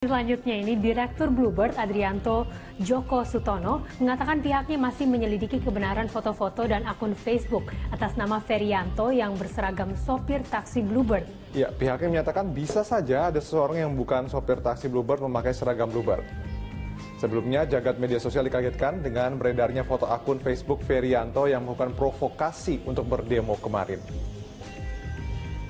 Selanjutnya ini, Direktur Bluebird Adrianto Joko Sutono mengatakan pihaknya masih menyelidiki kebenaran foto-foto dan akun Facebook atas nama Ferianto yang berseragam sopir taksi Bluebird. Ya, pihaknya menyatakan bisa saja ada seseorang yang bukan sopir taksi Bluebird memakai seragam Bluebird. Sebelumnya, jagat media sosial dikagetkan dengan beredarnya foto akun Facebook Ferianto yang melakukan provokasi untuk berdemo kemarin.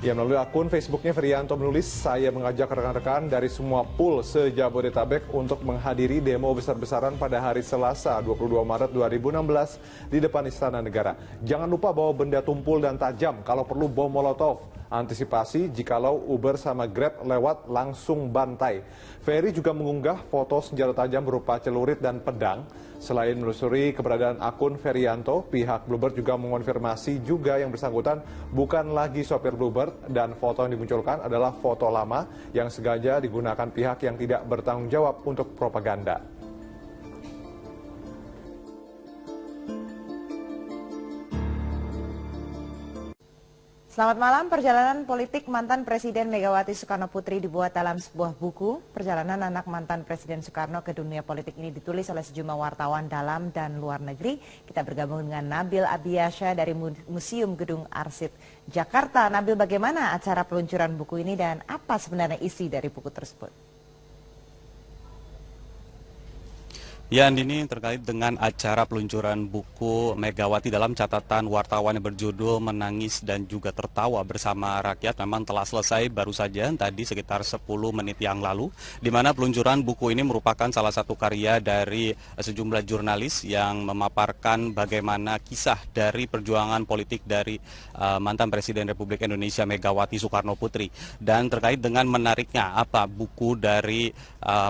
Ya, melalui akun Facebooknya, Ferianto menulis, "Saya mengajak rekan-rekan dari semua pool se-Jabodetabek untuk menghadiri demo besar-besaran pada hari Selasa 22 Maret 2016 di depan Istana Negara. Jangan lupa bawa benda tumpul dan tajam, kalau perlu bom molotov. Antisipasi jikalau Uber sama Grab lewat langsung bantai." Ferry juga mengunggah foto senjata tajam berupa celurit dan pedang. Selain menelusuri keberadaan akun Ferianto, pihak Bluebird juga mengonfirmasi juga yang bersangkutan bukan lagi sopir Bluebird dan foto yang dimunculkan adalah foto lama yang sengaja digunakan pihak yang tidak bertanggung jawab untuk propaganda. Selamat malam. Perjalanan politik mantan Presiden Megawati Soekarno Putri dibuat dalam sebuah buku. Perjalanan anak mantan Presiden Soekarno ke dunia politik ini ditulis oleh sejumlah wartawan dalam dan luar negeri. Kita bergabung dengan Nabil Abiasya dari Museum Gedung Arsip Jakarta. Nabil, bagaimana acara peluncuran buku ini dan apa sebenarnya isi dari buku tersebut? Ya, Andini, terkait dengan acara peluncuran buku Megawati dalam catatan wartawan yang berjudul Menangis dan juga Tertawa Bersama Rakyat memang telah selesai baru saja tadi sekitar 10 menit yang lalu, di mana peluncuran buku ini merupakan salah satu karya dari sejumlah jurnalis yang memaparkan bagaimana kisah dari perjuangan politik dari mantan Presiden Republik Indonesia Megawati Soekarno Putri. Dan terkait dengan menariknya apa buku dari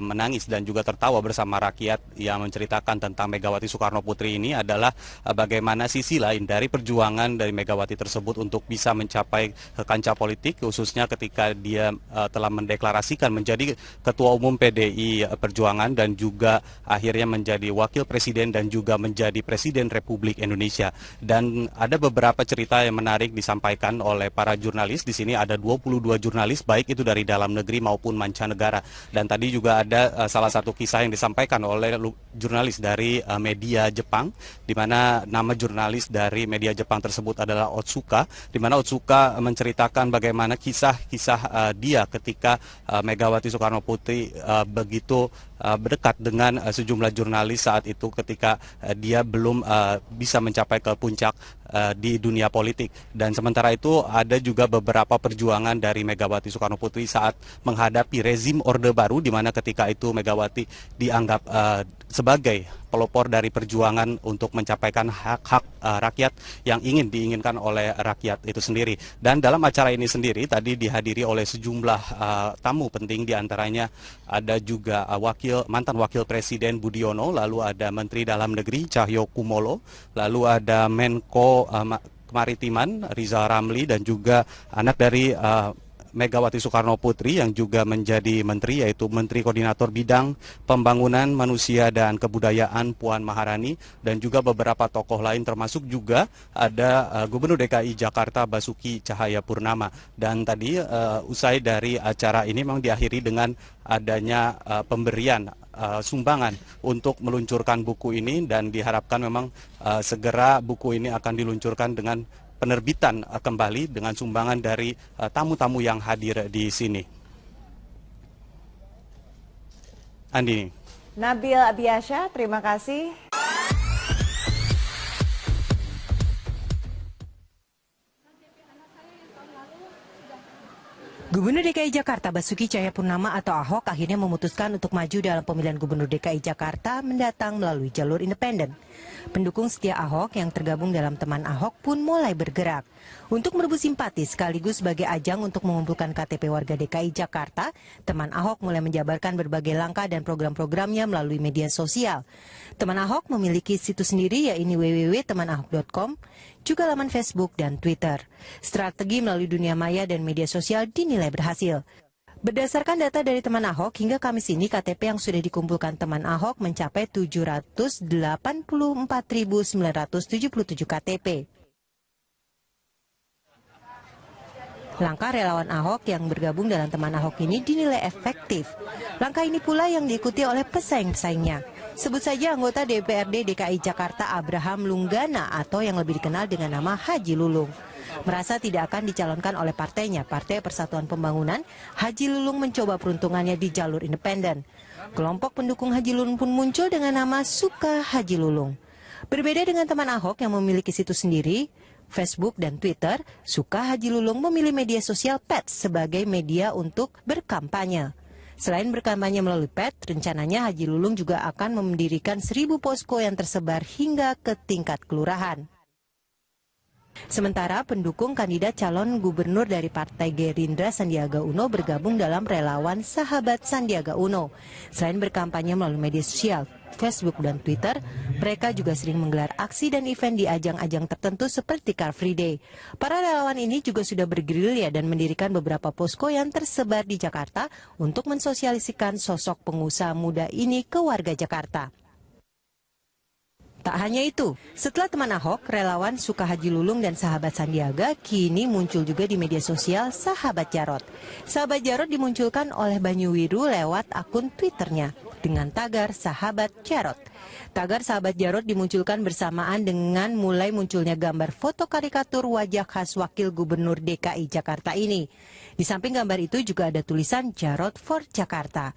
Menangis dan juga Tertawa Bersama Rakyat yang menceritakan tentang Megawati Soekarno Putri ini adalah bagaimana sisi lain dari perjuangan dari Megawati tersebut untuk bisa mencapai ke kancah politik, khususnya ketika dia telah mendeklarasikan menjadi Ketua Umum PDI Perjuangan dan juga akhirnya menjadi Wakil Presiden dan juga menjadi Presiden Republik Indonesia. Dan ada beberapa cerita yang menarik disampaikan oleh para jurnalis. Di sini ada 22 jurnalis, baik itu dari dalam negeri maupun mancanegara. Dan tadi juga ada salah satu kisah yang disampaikan oleh jurnalis dari media Jepang, di mana nama jurnalis dari media Jepang tersebut adalah Otsuka, di mana Otsuka menceritakan bagaimana kisah-kisah dia ketika Megawati Soekarno Putri begitu berdekat dengan sejumlah jurnalis saat itu ketika dia belum bisa mencapai ke puncak di dunia politik. Dan sementara itu ada juga beberapa perjuangan dari Megawati Soekarno Putri saat menghadapi rezim Orde Baru, di mana ketika itu Megawati dianggap sebagai pelopor dari perjuangan untuk mencapaikan hak-hak rakyat yang diinginkan oleh rakyat itu sendiri. Dan dalam acara ini sendiri tadi dihadiri oleh sejumlah tamu penting, diantaranya ada juga mantan Wakil Presiden Budiono, lalu ada Menteri Dalam Negeri Cahyo Kumolo, lalu ada Menko Kemaritiman Rizal Ramli, dan juga anak dari Megawati Soekarno Putri yang juga menjadi menteri, yaitu Menteri Koordinator Bidang Pembangunan Manusia dan Kebudayaan Puan Maharani, dan juga beberapa tokoh lain termasuk juga ada Gubernur DKI Jakarta Basuki Cahayapurnama. Dan tadi usai dari acara ini memang diakhiri dengan adanya pemberian sumbangan untuk meluncurkan buku ini, dan diharapkan memang segera buku ini akan diluncurkan dengan penerbitan kembali dengan sumbangan dari tamu-tamu yang hadir di sini. Andini. Nabil Abiasya, terima kasih. Gubernur DKI Jakarta Basuki Cahayapurnama atau Ahok akhirnya memutuskan untuk maju dalam pemilihan Gubernur DKI Jakarta mendatang melalui jalur independen. Pendukung setia Ahok yang tergabung dalam Teman Ahok pun mulai bergerak. Untuk merebut simpati sekaligus sebagai ajang untuk mengumpulkan KTP warga DKI Jakarta, Teman Ahok mulai menjabarkan berbagai langkah dan program-programnya melalui media sosial. Teman Ahok memiliki situs sendiri, yaitu www.temanahok.com, juga laman Facebook dan Twitter. Strategi melalui dunia maya dan media sosial dinilai berhasil. Berdasarkan data dari Teman Ahok, hingga Kamis ini KTP yang sudah dikumpulkan Teman Ahok mencapai 784.977 KTP. Langkah relawan Ahok yang bergabung dalam teman Ahok ini dinilai efektif. Langkah ini pula yang diikuti oleh pesaing-pesaingnya. Sebut saja anggota DPRD DKI Jakarta Abraham Lunggana atau yang lebih dikenal dengan nama Haji Lulung. Merasa tidak akan dicalonkan oleh partainya, Partai Persatuan Pembangunan, Haji Lulung mencoba peruntungannya di jalur independen. Kelompok pendukung Haji Lulung pun muncul dengan nama Suka Haji Lulung. Berbeda dengan teman Ahok yang memiliki situs sendiri, Facebook dan Twitter, Suka Haji Lulung memilih media sosial PET sebagai media untuk berkampanye. Selain berkampanye melalui PET, rencananya Haji Lulung juga akan mendirikan 1000 posko yang tersebar hingga ke tingkat kelurahan. Sementara pendukung kandidat calon gubernur dari Partai Gerindra Sandiaga Uno bergabung dalam relawan Sahabat Sandiaga Uno. Selain berkampanye melalui media sosial, Facebook dan Twitter, mereka juga sering menggelar aksi dan event di ajang-ajang tertentu seperti Car Free Day. Para relawan ini juga sudah bergerilya dan mendirikan beberapa posko yang tersebar di Jakarta untuk mensosialisikan sosok pengusaha muda ini ke warga Jakarta. Tak hanya itu, setelah teman Ahok, relawan Suka Haji Lulung dan sahabat Sandiaga kini muncul juga di media sosial Sahabat Jarot. Sahabat Jarot dimunculkan oleh Banyu Wiru lewat akun Twitternya dengan tagar Sahabat Jarot. Tagar Sahabat Jarot dimunculkan bersamaan dengan mulai munculnya gambar foto karikatur wajah khas Wakil Gubernur DKI Jakarta ini. Di samping gambar itu juga ada tulisan Jarot for Jakarta.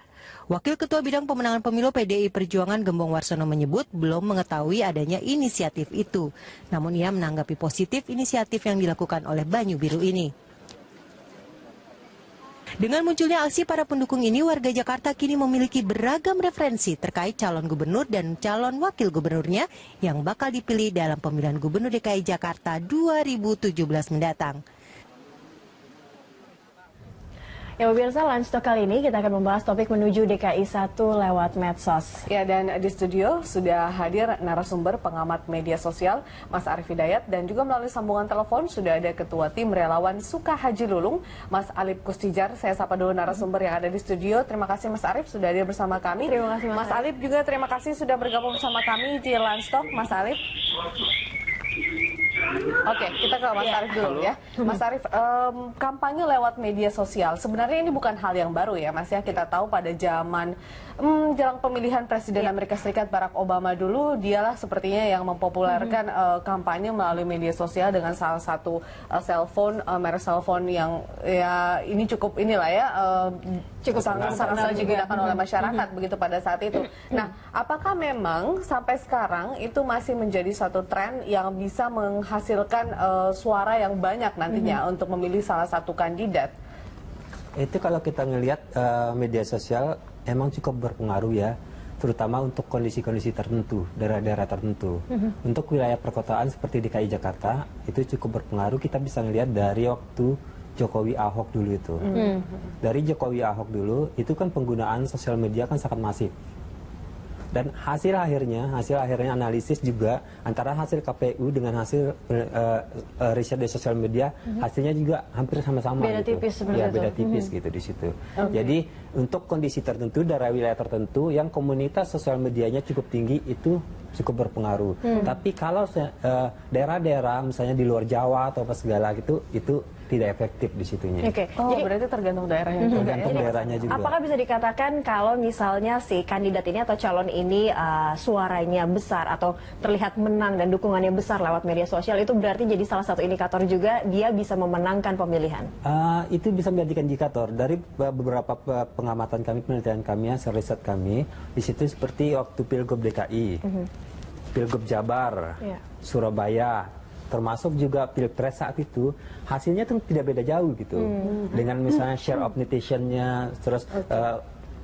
Wakil Ketua Bidang Pemenangan Pemilu PDI Perjuangan Gembong Warsono menyebut belum mengetahui adanya inisiatif itu. Namun ia menanggapi positif inisiatif yang dilakukan oleh Banyu Biru ini. Dengan munculnya aksi para pendukung ini, warga Jakarta kini memiliki beragam referensi terkait calon gubernur dan calon wakil gubernurnya yang bakal dipilih dalam pemilihan Gubernur DKI Jakarta 2017 mendatang. Ya pemirsa, Lunch Talk kali ini kita akan membahas topik menuju DKI 1 lewat medsos. Ya, dan di studio sudah hadir narasumber pengamat media sosial Mas Arief Hidayat, dan juga melalui sambungan telepon sudah ada Ketua Tim Relawan Suka Haji Lulung, Mas Alip Kustijar. Saya sapa dulu narasumber yang ada di studio. Terima kasih Mas Arief sudah hadir bersama kami. Terima kasih Mas Alip juga terima kasih sudah bergabung bersama kami di Lunch Talk. Mas Alip. Oke, kita ke Mas Arief dulu ya. Mas Arief, kampanye lewat media sosial, sebenarnya ini bukan hal yang baru ya Mas ya. Kita tahu pada zaman jelang pemilihan Presiden Amerika Serikat Barack Obama dulu, dialah sepertinya yang mempopulerkan kampanye melalui media sosial dengan salah satu cellphone, merek cellphone yang ya ini cukup inilah ya, cukup sangat digunakan oleh masyarakat begitu pada saat itu. Nah, apakah memang sampai sekarang itu masih menjadi satu tren yang bisa menghasilkan suara yang banyak nantinya untuk memilih salah satu kandidat? Itu kalau kita ngelihat media sosial emang cukup berpengaruh ya, terutama untuk kondisi-kondisi tertentu, daerah-daerah tertentu. Untuk wilayah perkotaan seperti DKI Jakarta itu cukup berpengaruh. Kita bisa ngelihat dari waktu Jokowi Ahok dulu itu. Dari Jokowi Ahok dulu itu kan penggunaan sosial media kan sangat masif. Dan hasil akhirnya analisis juga antara hasil KPU dengan hasil riset di sosial media, hasilnya juga hampir sama-sama. Beda gitu. tipis sebenarnya. Ya, beda tipis gitu di situ. Jadi untuk kondisi tertentu, daerah wilayah tertentu yang komunitas sosial medianya cukup tinggi itu cukup berpengaruh. Tapi kalau daerah-daerah misalnya di luar Jawa atau apa segala gitu, itu tidak efektif di situnya. Oke. Jadi berarti tergantung daerahnya juga. Tergantung daerahnya juga. Apakah bisa dikatakan kalau misalnya si kandidat ini atau calon ini suaranya besar atau terlihat menang dan dukungannya besar lewat media sosial, itu berarti jadi salah satu indikator juga dia bisa memenangkan pemilihan? Itu bisa menjadikan indikator. Dari beberapa pengamatan kami, penelitian kami, hasil riset kami, di situ seperti waktu Pilgub DKI, Pilgub Jabar, Surabaya, termasuk juga Pilpres saat itu, hasilnya tuh tidak beda jauh gitu. Dengan misalnya share of netizen-nya, terus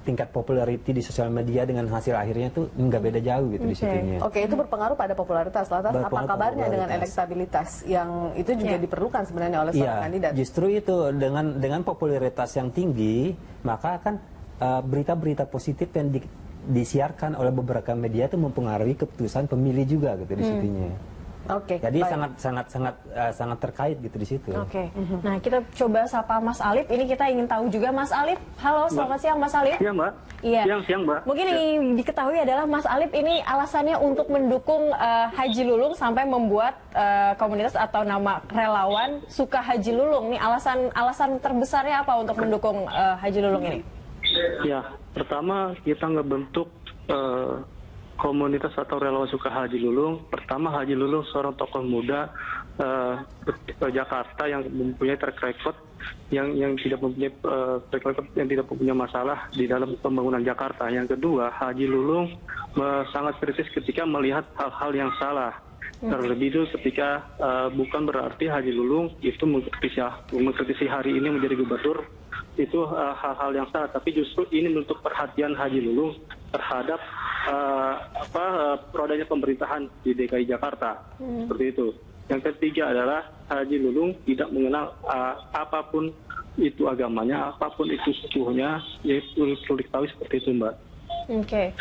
tingkat popularity di sosial media dengan hasil akhirnya tuh nggak beda jauh gitu di situnya. Oke, itu berpengaruh pada popularitas. Lantas apa kabarnya dengan elektabilitas yang itu juga diperlukan sebenarnya oleh seorang kandidat? Justru itu dengan popularitas yang tinggi, maka akan berita-berita positif yang disiarkan oleh beberapa media itu mempengaruhi keputusan pemilih juga gitu di situnya. Oke. Jadi baik. sangat terkait gitu di situ. Oke. Nah, kita coba sapa Mas Alip. Ini kita ingin tahu juga Mas Alip. Halo, selamat siang Mas Alip. Iya, Mbak. Iya. Siang, Mbak. Mungkin yang diketahui adalah Mas Alip ini alasannya untuk mendukung Haji Lulung sampai membuat komunitas atau nama relawan Suka Haji Lulung. Nih alasan terbesarnya apa untuk mendukung Haji Lulung ini? Ya, pertama kita ngebentuk komunitas atau relawan Suka Haji Lulung. Pertama, Haji Lulung seorang tokoh muda Jakarta yang mempunyai track record yang tidak mempunyai track record yang tidak mempunyai masalah di dalam pembangunan Jakarta. Yang kedua, Haji Lulung sangat kritis ketika melihat hal-hal yang salah. Terlebih itu ketika bukan berarti Haji Lulung itu mengkritisi hari ini menjadi gubernur itu hal-hal yang salah, tapi justru ini bentuk perhatian Haji Lulung terhadap rodanya pemerintahan di DKI Jakarta. Seperti itu. Yang ketiga adalah Haji Lulung tidak mengenal apapun itu agamanya, apapun itu sukunya, yaitu perlu diketahui seperti itu, Mbak. Oke,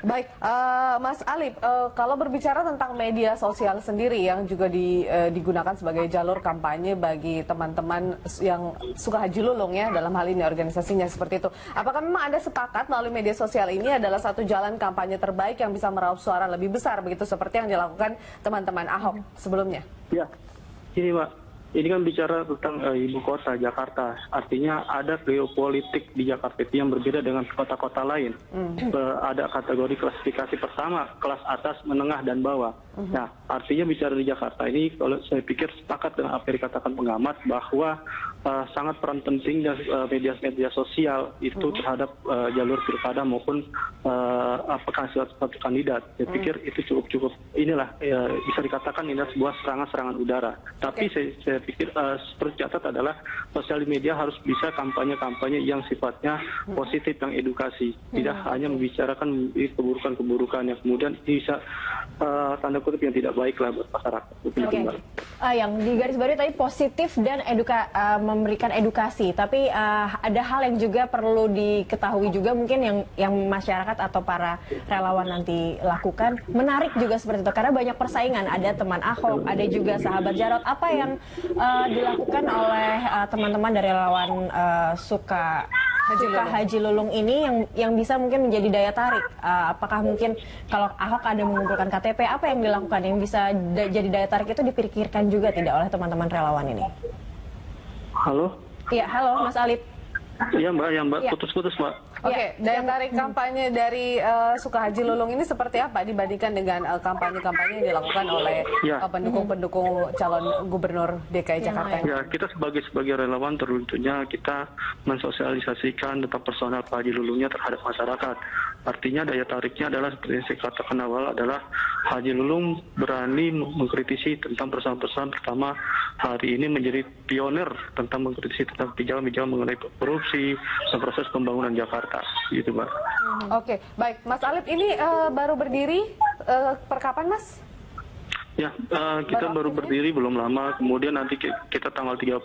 baik, Mas Alip. Kalau berbicara tentang media sosial sendiri yang juga digunakan sebagai jalur kampanye bagi teman-teman yang suka Haji Lulung ya, dalam hal ini organisasinya seperti itu. Apakah memang Anda sepakat melalui media sosial ini adalah satu jalan kampanye terbaik yang bisa meraup suara lebih besar begitu seperti yang dilakukan teman-teman Ahok sebelumnya? Ya, ini Mbak. Ini kan bicara tentang ibu kota Jakarta, artinya ada geopolitik di Jakarta itu yang berbeda dengan kota-kota lain. Ada kategori klasifikasi pertama, kelas atas, menengah, dan bawah. Nah, artinya bicara di Jakarta ini, kalau saya pikir sepakat dengan apa yang dikatakan pengamat bahwa sangat peran penting dan media sosial itu terhadap jalur pilkada maupun satu kandidat. Saya pikir itu cukup inilah bisa dikatakan ini sebuah serangan udara. Tapi saya pikir seperti catat adalah sosial media harus bisa kampanye-kampanye yang sifatnya positif, yang edukasi, tidak hanya membicarakan keburukan-keburukan yang kemudian bisa tanda kutip yang tidak baik lah buat masyarakat. Yang di garis bawahi tadi positif dan memberikan edukasi, tapi ada hal yang juga perlu diketahui juga mungkin yang masyarakat atau para relawan nanti lakukan, menarik juga seperti itu karena banyak persaingan, ada teman Ahok, ada juga sahabat Jarot. Apa yang dilakukan oleh teman-teman dari relawan Suka Haji Lulung ini yang bisa mungkin menjadi daya tarik? Apakah mungkin kalau Ahok ada mengumpulkan KTP, apa yang dilakukan yang bisa jadi daya tarik itu dipikirkan juga tidak oleh teman-teman relawan ini? Halo? Iya, halo Mas Alip. Iya Mbak, putus-putus Mbak. Oke, daya tarik kampanye dari Suka Haji Lulung ini seperti apa dibandingkan dengan kampanye-kampanye yang dilakukan oleh pendukung-pendukung calon gubernur DKI Jakarta? Ya, kita sebagai relawan tentunya kita mensosialisasikan tentang personal Pak Haji Lulungnya terhadap masyarakat. Artinya daya tariknya adalah seperti yang saya katakan awal adalah Haji Lulung berani mengkritisi tentang persoalan-persoalan, pertama hari ini menjadi pionir tentang mengkritisi tentang pijakan mengenai korupsi dan proses pembangunan Jakarta, gitu Mbak. Oke, baik, Mas Alip ini baru berdiri per kapan Mas? Ya, kita baru berdiri belum lama, kemudian nanti kita tanggal 30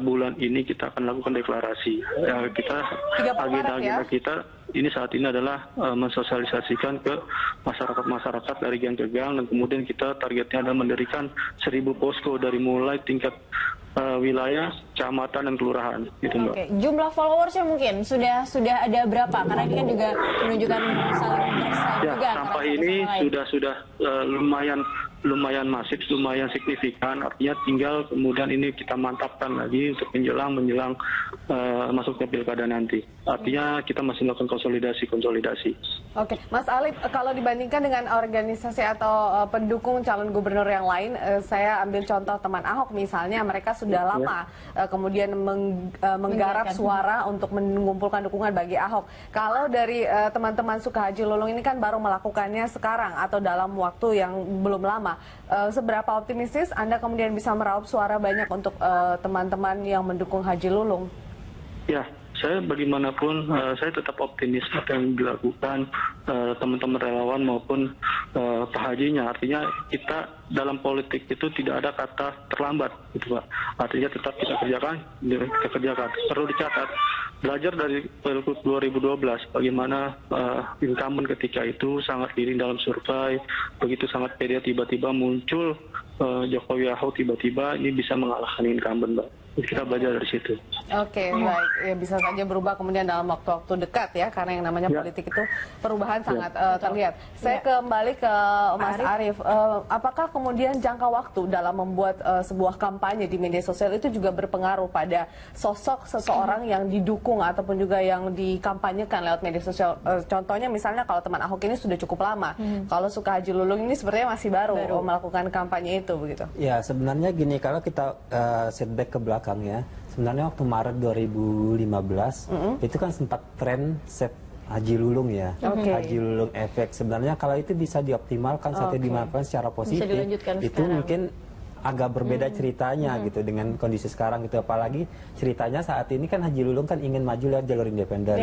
bulan ini kita akan lakukan deklarasi. Kita agenda kita ini saat ini adalah mensosialisasikan ke masyarakat dari gang ke gang, dan kemudian kita targetnya adalah mendirikan 1000 posko dari mulai tingkat wilayah, kecamatan, dan kelurahan, gitu Mbak. Oke. Jumlah followersnya mungkin sudah ada berapa? Karena ini kan juga menunjukkan saling bersaing juga. Sampai ini sudah lumayan masif, lumayan signifikan. Artinya tinggal kemudian ini kita mantapkan lagi untuk menjelang masuknya pilkada nanti. Artinya kita masih melakukan konsolidasi. Oke, Mas Alip, kalau dibandingkan dengan organisasi atau pendukung calon gubernur yang lain, saya ambil contoh teman Ahok misalnya, mereka sudah lama kemudian menggarap suara untuk mengumpulkan dukungan bagi Ahok. Kalau dari teman-teman Suka Haji Lulung ini kan baru melakukannya sekarang atau dalam waktu yang belum lama. Seberapa optimistis Anda kemudian bisa meraup suara banyak untuk teman-teman yang mendukung Haji Lulung? Ya, saya bagaimanapun saya tetap optimis apa yang dilakukan teman-teman relawan maupun Pak Hajinya. Artinya kita dalam politik itu tidak ada kata terlambat, gitu Pak. Artinya tetap kita kerjakan. Perlu dicatat, belajar dari Pilgub 2012, bagaimana incumbent ketika itu sangat miring dalam survei, begitu sangat pede, tiba-tiba muncul Jokowi Ahok, tiba-tiba ini bisa mengalahkan incumbent, Mbak. Kita belajar dari situ. Oke, baik. Ya, bisa saja berubah kemudian dalam waktu-waktu dekat ya, karena yang namanya politik itu perubahan sangat terlihat. Saya kembali ke Mas Arief. Apakah kemudian jangka waktu dalam membuat sebuah kampanye di media sosial itu juga berpengaruh pada sosok seseorang yang didukung ataupun juga yang dikampanyekan lewat media sosial? Contohnya misalnya kalau teman Ahok ini sudah cukup lama, kalau Suka Haji Lulung ini sepertinya masih baru melakukan kampanye itu, begitu? Ya, sebenarnya gini, kalau kita setback ke belakang ya, sebenarnya waktu Maret 2015 itu kan sempat tren Save Haji Lulung ya, Haji Lulung efek. Sebenarnya kalau itu bisa dioptimalkan sampai dimanfaatkan secara positif, itu mungkin agak berbeda ceritanya gitu dengan kondisi sekarang gitu. Apalagi ceritanya saat ini kan Haji Lulung kan ingin maju lewat jalur independen.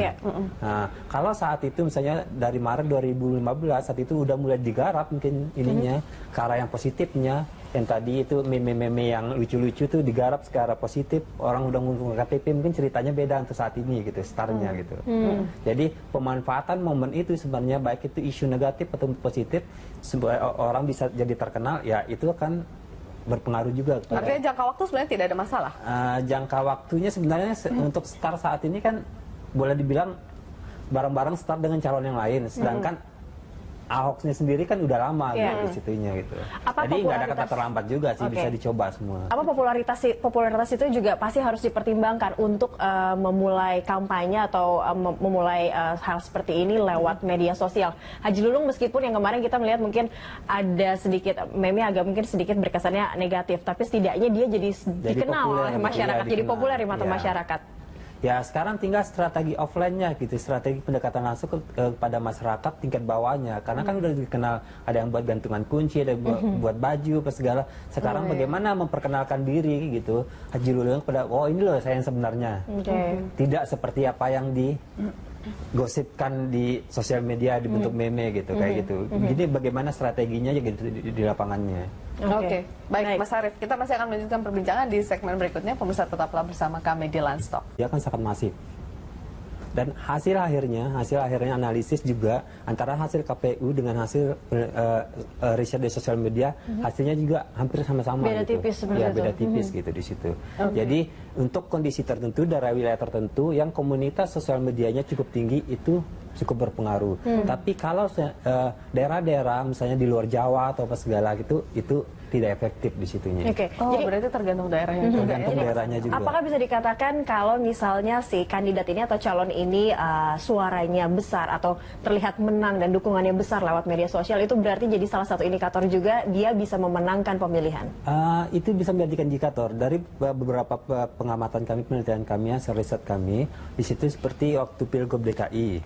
Nah, kalau saat itu misalnya dari Maret 2015 saat itu udah mulai digarap mungkin ininya ke arah yang positifnya, yang tadi itu meme-meme yang lucu-lucu tuh digarap ke arah positif, orang udah ngomong KTP, mungkin ceritanya beda untuk saat ini gitu, startnya gitu. Jadi pemanfaatan momen itu sebenarnya baik itu isu negatif atau positif, supaya orang bisa jadi terkenal, ya itu akan berpengaruh juga. Artinya jangka waktu sebenarnya tidak ada masalah? Jangka waktunya sebenarnya untuk start saat ini kan boleh dibilang bareng-bareng start dengan calon yang lain, sedangkan Ahoknya sendiri kan udah lama gitu di situnya gitu. Jadi nggak ada kata terlambat juga sih, bisa dicoba semua. Apa popularitas itu juga pasti harus dipertimbangkan untuk memulai kampanye atau memulai hal seperti ini lewat media sosial. Haji Lulung meskipun yang kemarin kita melihat mungkin ada sedikit meme agak mungkin sedikit berkesannya negatif, tapi setidaknya dia jadi dikenal oleh masyarakat, jadi populer di mata masyarakat. Ya sekarang tinggal strategi offline-nya gitu, strategi pendekatan langsung kepada masyarakat tingkat bawahnya. Karena kan udah dikenal, ada yang buat gantungan kunci, ada yang buat baju, apa segala. Sekarang bagaimana memperkenalkan diri gitu, Haji Lulung pada, oh ini loh saya yang sebenarnya. Tidak seperti apa yang digosipkan di sosial media dibentuk meme gitu, kayak gitu. Jadi bagaimana strateginya gitu di lapangannya. Oke, baik Mas Arief, kita masih akan melanjutkan perbincangan di segmen berikutnya. Pemirsa tetaplah bersama kami di Landstalk. Dia kan sangat masif. Dan hasil akhirnya analisis juga antara hasil KPU dengan hasil riset di sosial media, hasilnya juga hampir sama-sama. Beda tipis sebenarnya. Ya, beda tipis gitu di situ. Jadi untuk kondisi tertentu dari wilayah tertentu yang komunitas sosial medianya cukup tinggi itu cukup berpengaruh. Tapi kalau daerah-daerah misalnya di luar Jawa atau apa segala gitu, itu tidak efektif di situnya. Jadi berarti tergantung daerahnya juga. Tergantung daerahnya juga. Apakah bisa dikatakan kalau misalnya si kandidat ini atau calon ini suaranya besar atau terlihat menang dan dukungannya besar lewat media sosial, itu berarti jadi salah satu indikator juga dia bisa memenangkan pemilihan? Itu bisa menjadikan indikator dari beberapa pengamatan kami, penelitian kami, hasil riset kami. Di situ seperti waktu Pilgub DKI,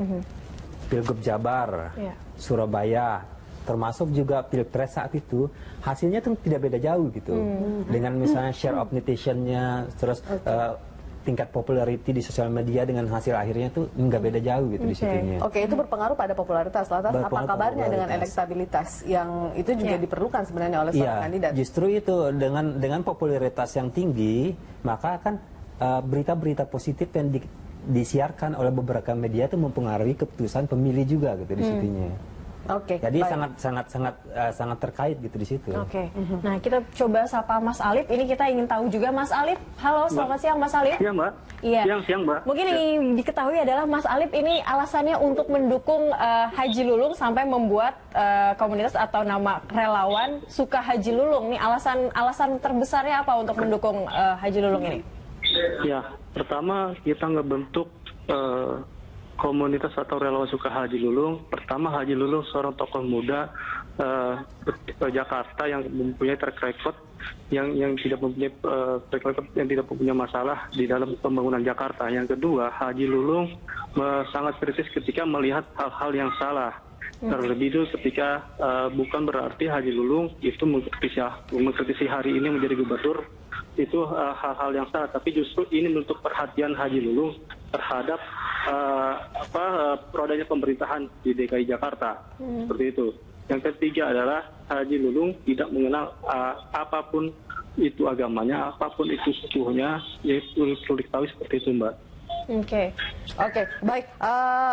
Pilgub Jabar, Surabaya, termasuk juga Pilpres saat itu, hasilnya tuh tidak beda jauh gitu. Dengan misalnya share of netizen-nya, terus tingkat popularity di sosial media dengan hasil akhirnya tuh nggak beda jauh gitu di situnya. Itu berpengaruh pada popularitas. Lantas apa kabarnya dengan elektabilitas yang itu juga diperlukan sebenarnya oleh seorang kandidat? Justru itu dengan popularitas yang tinggi, maka kan berita-berita positif yang disiarkan oleh beberapa media itu mempengaruhi keputusan pemilih juga gitu di situnya. Jadi sangat terkait gitu di situ. Nah kita coba sapa Mas Alip. Ini kita ingin tahu juga Mas Alip. Halo, selamat siang Mas Alip. Iya Mbak. Iya. Siang Mbak. Mungkin yang diketahui adalah Mas Alip ini alasannya untuk mendukung Haji Lulung sampai membuat komunitas atau nama relawan Suka Haji Lulung. Nih alasan terbesarnya apa untuk mendukung Haji Lulung ini? Ya, pertama kita ngebentuk komunitas atau relawan Suka Haji Lulung. Pertama, Haji Lulung seorang tokoh muda Jakarta yang mempunyai track record yang tidak mempunyai track record yang tidak mempunyai masalah di dalam pembangunan Jakarta. Yang kedua, Haji Lulung sangat kritis ketika melihat hal-hal yang salah. Terlebih itu ketika bukan berarti Haji Lulung itu mengkritisi hari ini menjadi gubernur itu hal-hal yang salah, tapi justru ini untuk perhatian Haji Lulung terhadap rodanya pemerintahan di DKI Jakarta. Seperti itu. Yang ketiga adalah Haji Lulung tidak mengenal apapun itu agamanya, apapun itu sukunya, ya perlu diketahui seperti itu, Mbak. Oke, baik,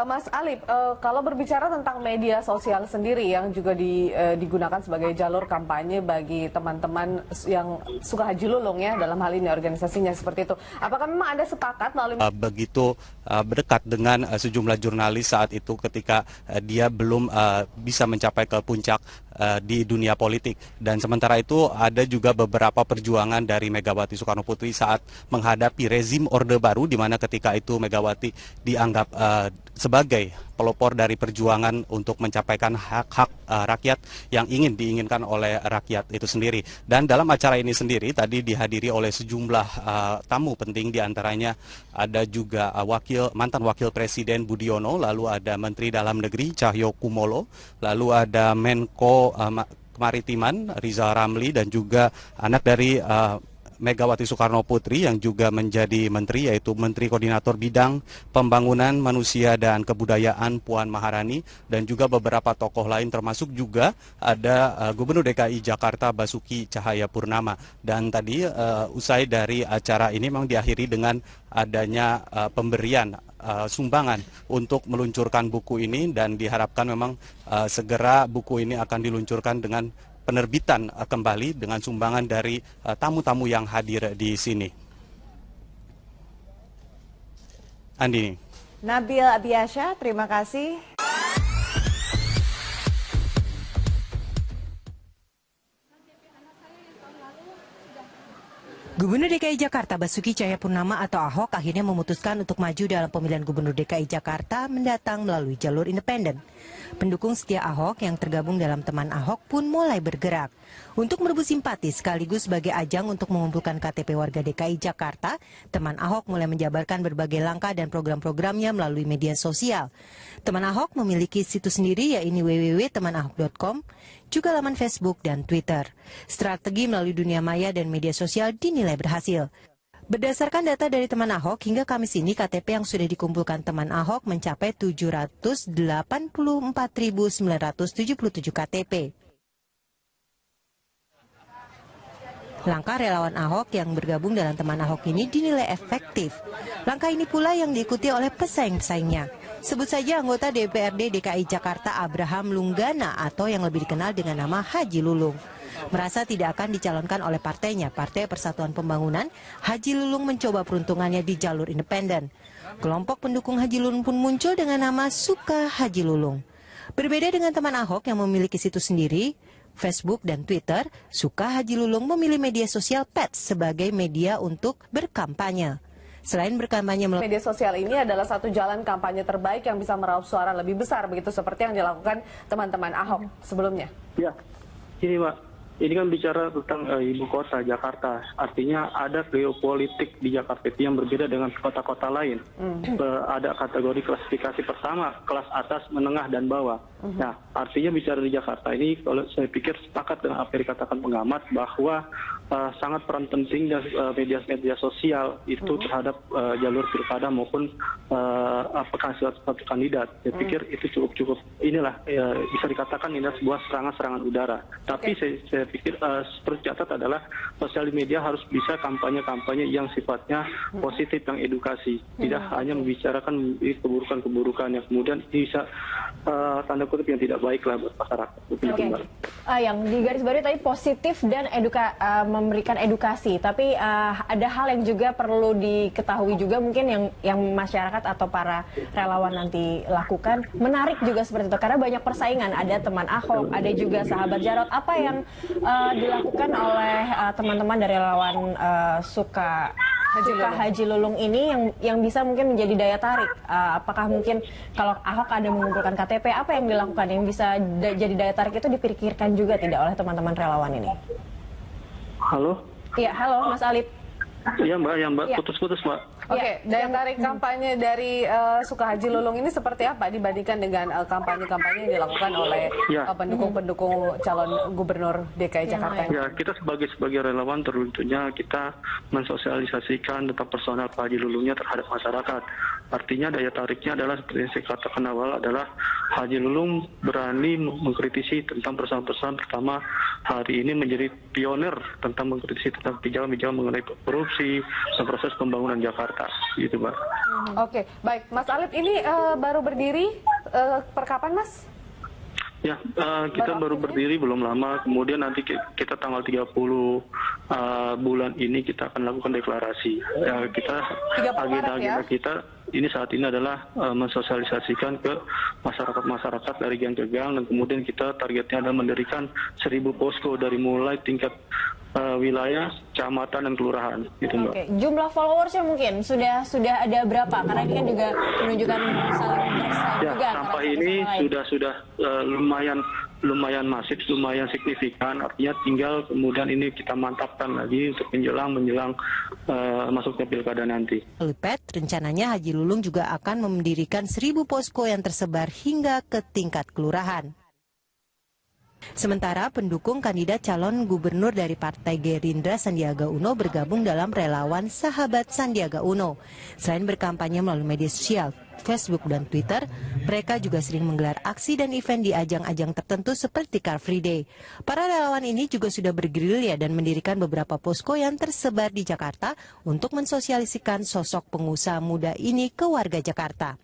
Mas Alip, kalau berbicara tentang media sosial sendiri yang juga digunakan sebagai jalur kampanye bagi teman-teman yang suka Haji Lulung ya, dalam hal ini organisasinya seperti itu, apakah memang Anda sepakat melalui begitu berdekat dengan sejumlah jurnalis saat itu ketika dia belum bisa mencapai ke puncak di dunia politik, dan sementara itu ada juga beberapa perjuangan dari Megawati Soekarno Putri saat menghadapi rezim Orde Baru, di mana ketika itu Megawati dianggap sebagai pelopor dari perjuangan untuk mencapaikan hak-hak rakyat yang diinginkan oleh rakyat itu sendiri. Dan dalam acara ini sendiri tadi dihadiri oleh sejumlah tamu penting, diantaranya ada juga mantan wakil presiden Budiono, lalu ada Menteri Dalam Negeri Cahyo Kumolo, lalu ada Menko Kemaritiman Rizal Ramli, dan juga anak dari Megawati Soekarno Putri yang juga menjadi menteri, yaitu Menteri Koordinator Bidang Pembangunan Manusia dan Kebudayaan Puan Maharani, dan juga beberapa tokoh lain, termasuk juga ada Gubernur DKI Jakarta Basuki Cahayapurnama. Dan tadi usai dari acara ini memang diakhiri dengan adanya pemberian sumbangan untuk meluncurkan buku ini, dan diharapkan memang segera buku ini akan diluncurkan dengan penerbitan kembali dengan sumbangan dari tamu-tamu yang hadir di sini. Andini. Nabil Abiasya, terima kasih. Gubernur DKI Jakarta Basuki Cahayapurnama atau Ahok akhirnya memutuskan untuk maju dalam pemilihan Gubernur DKI Jakarta mendatang melalui jalur independen. Pendukung setia Ahok yang tergabung dalam teman Ahok pun mulai bergerak. Untuk merebut simpati sekaligus sebagai ajang untuk mengumpulkan KTP warga DKI Jakarta, teman Ahok mulai menjabarkan berbagai langkah dan program-programnya melalui media sosial. Teman Ahok memiliki situs sendiri, yaitu www.temanahok.com, juga laman Facebook dan Twitter. Strategi melalui dunia maya dan media sosial dinilai berhasil. Berdasarkan data dari teman Ahok, hingga Kamis ini KTP yang sudah dikumpulkan teman Ahok mencapai 784.977 KTP. Langkah relawan Ahok yang bergabung dalam teman Ahok ini dinilai efektif. Langkah ini pula yang diikuti oleh pesaing-pesaingnya. Sebut saja anggota DPRD DKI Jakarta Abraham Lunggana atau yang lebih dikenal dengan nama Haji Lulung. Merasa tidak akan dicalonkan oleh partainya, Partai Persatuan Pembangunan, Haji Lulung mencoba peruntungannya di jalur independen. Kelompok pendukung Haji Lulung pun muncul dengan nama Suka Haji Lulung. Berbeda dengan teman Ahok yang memiliki situs sendiri, Facebook dan Twitter, Suka Haji Lulung memilih media sosial Pets sebagai media untuk berkampanye. Selain berkampanye melalui media sosial ini adalah satu jalan kampanye terbaik yang bisa meraup suara lebih besar, begitu seperti yang dilakukan teman-teman Ahok sebelumnya. Ya, ini Mbak, ini kan bicara tentang ibu kota Jakarta, artinya ada geopolitik di Jakarta itu yang berbeda dengan kota-kota lain. Ada kategori klasifikasi pertama, kelas atas, menengah, dan bawah. Nah, artinya bicara di Jakarta ini, kalau saya pikir sepakat dengan apa yang dikatakan pengamat bahwa sangat peran penting dan media sosial itu terhadap jalur pilkada maupun satu kandidat. Saya pikir itu cukup inilah bisa dikatakan ini sebuah serangan udara. Tapi saya pikir seperti catat adalah sosial media harus bisa kampanye-kampanye yang sifatnya positif, yang edukasi, tidak hanya membicarakan keburukan-keburukan yang kemudian bisa tanda kutip yang tidak baik lah buat masyarakat. Yang digarisbawahi tadi positif dan memberikan edukasi, tapi ada hal yang juga perlu diketahui juga mungkin yang masyarakat atau para relawan nanti lakukan, menarik juga seperti itu karena banyak persaingan, ada teman Ahok, ada juga sahabat Jarot. Apa yang dilakukan oleh teman-teman dari relawan Suka Haji Lulung ini yang bisa mungkin menjadi daya tarik? Apakah mungkin kalau Ahok ada mengumpulkan KTP, apa yang dilakukan yang bisa jadi daya tarik itu dipikirkan juga tidak oleh teman-teman relawan ini? Halo? Iya, halo Mas Alip. Iya Mbak, putus-putus Mbak. Oke, daya tarik kampanye dari Sukahaji Lulung ini seperti apa dibandingkan dengan kampanye-kampanye yang dilakukan oleh pendukung-pendukung calon gubernur DKI Jakarta ini? Ya, kita sebagai relawan tentunya kita mensosialisasikan tentang personal Pak Haji Lulungnya terhadap masyarakat. Artinya daya tariknya adalah seperti yang saya katakan awal adalah Haji Lulung berani mengkritisi tentang persoalan-persoalan, pertama hari ini menjadi pionir tentang mengkritisi tentang pijakan-pijakan mengenai korupsi dan proses pembangunan Jakarta. Gitu, Mbak. Oke, baik. Mas Alip ini baru berdiri per kapan, Mas? Ya, kita baru berdiri belum lama, kemudian nanti kita tanggal 30 bulan ini kita akan lakukan deklarasi. Kita agenda kita ini saat ini adalah mensosialisasikan ke masyarakat dari gang ke gang, dan kemudian kita targetnya adalah mendirikan 1000 posko dari mulai tingkat wilayah, kecamatan dan kelurahan, gitu, Mbak. Oke, jumlah followersnya mungkin sudah ada berapa? Karena ini kan juga menunjukkan saling bersaing juga. Sampai ini sudah lumayan masif, lumayan signifikan. Artinya tinggal kemudian ini kita mantapkan lagi untuk menjelang masuknya pilkada nanti. Lipet, rencananya Haji Lulung juga akan mendirikan 1000 posko yang tersebar hingga ke tingkat kelurahan. Sementara pendukung kandidat calon gubernur dari Partai Gerindra Sandiaga Uno bergabung dalam relawan Sahabat Sandiaga Uno. Selain berkampanye melalui media sosial, Facebook dan Twitter, mereka juga sering menggelar aksi dan event di ajang-ajang tertentu seperti Car Free Day. Para relawan ini juga sudah bergerilya dan mendirikan beberapa posko yang tersebar di Jakarta untuk mensosialisikan sosok pengusaha muda ini ke warga Jakarta.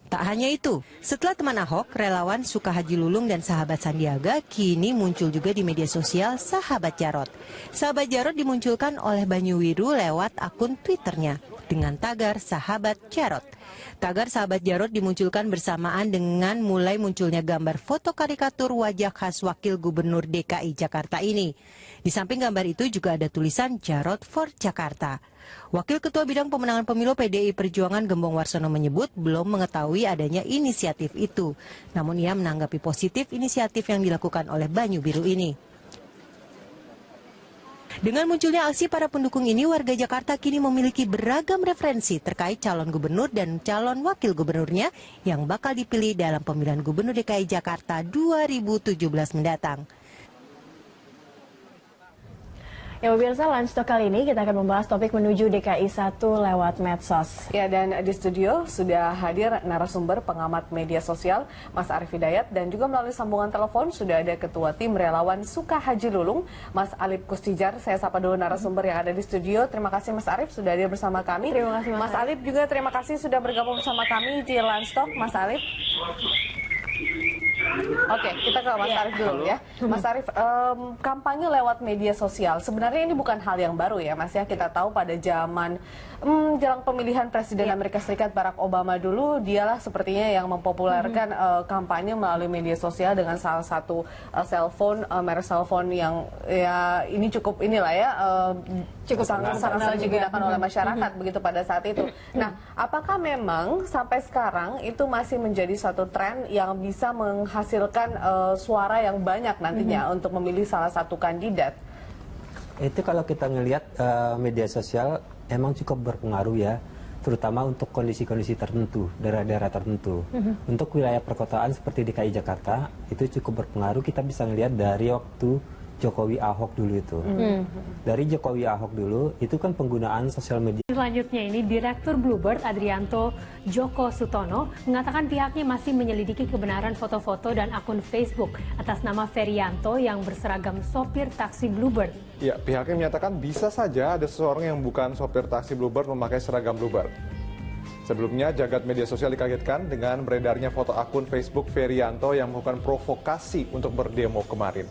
Tak hanya itu, setelah teman Ahok, relawan Sukahaji Lulung dan sahabat Sandiaga kini muncul juga di media sosial Sahabat Jarot. Sahabat Jarot dimunculkan oleh Banyu Wiru lewat akun Twitternya dengan tagar Sahabat Jarot. Tagar Sahabat Jarot dimunculkan bersamaan dengan mulai munculnya gambar foto karikatur wajah khas Wakil Gubernur DKI Jakarta ini. Di samping gambar itu juga ada tulisan Jarot for Jakarta. Wakil Ketua Bidang Pemenangan Pemilu PDI Perjuangan Gembong Warsono menyebut belum mengetahui adanya inisiatif itu. Namun ia menanggapi positif inisiatif yang dilakukan oleh Banyu Biru ini. Dengan munculnya aksi para pendukung ini, warga Jakarta kini memiliki beragam referensi terkait calon gubernur dan calon wakil gubernurnya yang bakal dipilih dalam pemilihan Gubernur DKI Jakarta 2017 mendatang. Ya pemirsa, Lunch Talk kali ini kita akan membahas topik menuju DKI 1 lewat medsos. Ya, dan di studio sudah hadir narasumber pengamat media sosial Mas Arief Hidayat, dan juga melalui sambungan telepon sudah ada Ketua Tim Relawan Sukahaji Lulung, Mas Alip Kustijar. Saya sapa dulu narasumber yang ada di studio. Terima kasih Mas Arief sudah hadir bersama kami. Terima kasih Mas Alip juga terima kasih sudah bergabung bersama kami di Lunch Talk, Mas Alip. Oke, kita ke Mas Arief dulu ya. Mas Arief, kampanye lewat media sosial sebenarnya ini bukan hal yang baru ya, Mas ya. Kita tahu pada zaman jelang pemilihan Presiden Amerika Serikat Barack Obama dulu, dialah sepertinya yang mempopulerkan kampanye melalui media sosial dengan salah satu cellphone, merek cellphone yang ya ini cukup inilah ya, cukup sangat digunakan oleh masyarakat begitu pada saat itu. Nah, apakah memang sampai sekarang itu masih menjadi satu tren yang bisa menghasilkan suara yang banyak nantinya untuk memilih salah satu kandidat? Itu kalau kita ngelihat media sosial emang cukup berpengaruh ya, terutama untuk kondisi-kondisi tertentu, daerah-daerah tertentu. Untuk wilayah perkotaan seperti DKI Jakarta, itu cukup berpengaruh. Kita bisa ngelihat dari waktu Jokowi Ahok dulu itu. Dari Jokowi Ahok dulu, itu kan penggunaan sosial media. Selanjutnya ini, Direktur Bluebird Adrianto Joko Sutono mengatakan pihaknya masih menyelidiki kebenaran foto-foto dan akun Facebook atas nama Ferianto yang berseragam sopir taksi Bluebird. Ya, pihaknya menyatakan bisa saja ada seseorang yang bukan sopir taksi Bluebird memakai seragam Bluebird. Sebelumnya, jagat media sosial dikagetkan dengan beredarnya foto akun Facebook Ferianto yang melakukan provokasi untuk berdemo kemarin.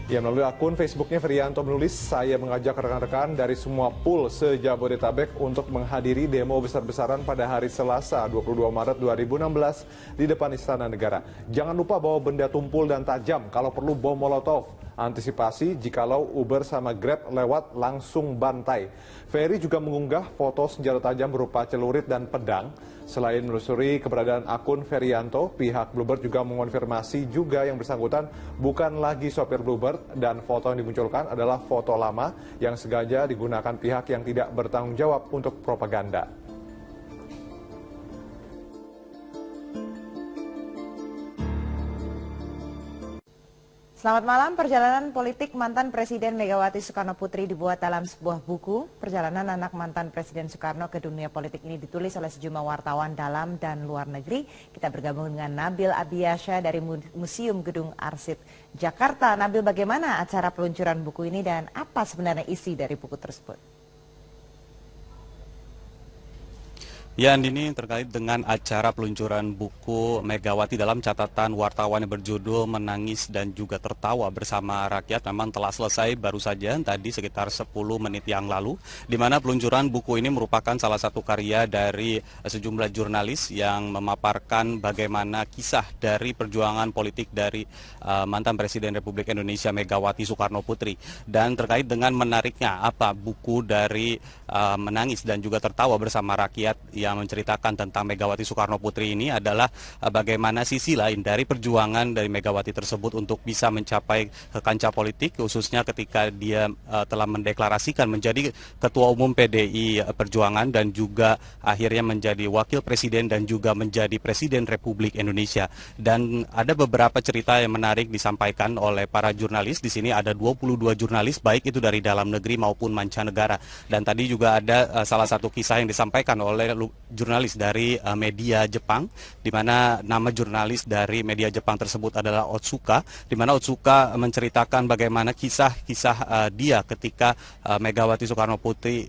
Ya, melalui akun Facebooknya, Ferianto menulis, "Saya mengajak rekan-rekan dari semua pool se-Jabodetabek untuk menghadiri demo besar-besaran pada hari Selasa 22 Maret 2016 di depan Istana Negara. Jangan lupa bawa benda tumpul dan tajam, kalau perlu bom molotov. antisipasi jikalau Uber sama Grab lewat langsung bantai. Ferry juga mengunggah foto senjata tajam berupa celurit dan pedang. Selain menelusuri keberadaan akun Ferianto, pihak Bluebird juga mengonfirmasi juga yang bersangkutan bukan lagi sopir Bluebird dan foto yang dimunculkan adalah foto lama yang sengaja digunakan pihak yang tidak bertanggung jawab untuk propaganda. Selamat malam, perjalanan politik mantan Presiden Megawati Soekarno Putri dibuat dalam sebuah buku. Perjalanan anak mantan Presiden Soekarno ke dunia politik ini ditulis oleh sejumlah wartawan dalam dan luar negeri. Kita bergabung dengan Nabil Abiyasha dari Museum Gedung Arsip Jakarta. Nabil, bagaimana acara peluncuran buku ini dan apa sebenarnya isi dari buku tersebut? Ya, Andini, terkait dengan acara peluncuran buku Megawati dalam catatan wartawan yang berjudul Menangis dan juga Tertawa Bersama Rakyat memang telah selesai baru saja tadi sekitar 10 menit yang lalu, di mana peluncuran buku ini merupakan salah satu karya dari sejumlah jurnalis yang memaparkan bagaimana kisah dari perjuangan politik dari mantan Presiden Republik Indonesia Megawati Soekarno Putri. Dan terkait dengan menariknya apa buku dari Menangis dan juga Tertawa Bersama Rakyat yang menceritakan tentang Megawati Soekarno Putri ini adalah bagaimana sisi lain dari perjuangan dari Megawati tersebut untuk bisa mencapai ke kancah politik, khususnya ketika dia telah mendeklarasikan menjadi Ketua Umum PDI Perjuangan dan juga akhirnya menjadi Wakil Presiden dan juga menjadi Presiden Republik Indonesia. Dan ada beberapa cerita yang menarik disampaikan oleh para jurnalis. Di sini ada 22 jurnalis, baik itu dari dalam negeri maupun mancanegara. Dan tadi juga ada salah satu kisah yang disampaikan oleh jurnalis dari media Jepang, di mana nama jurnalis dari media Jepang tersebut adalah Otsuka, di mana Otsuka menceritakan bagaimana kisah-kisah dia ketika Megawati Soekarno Putri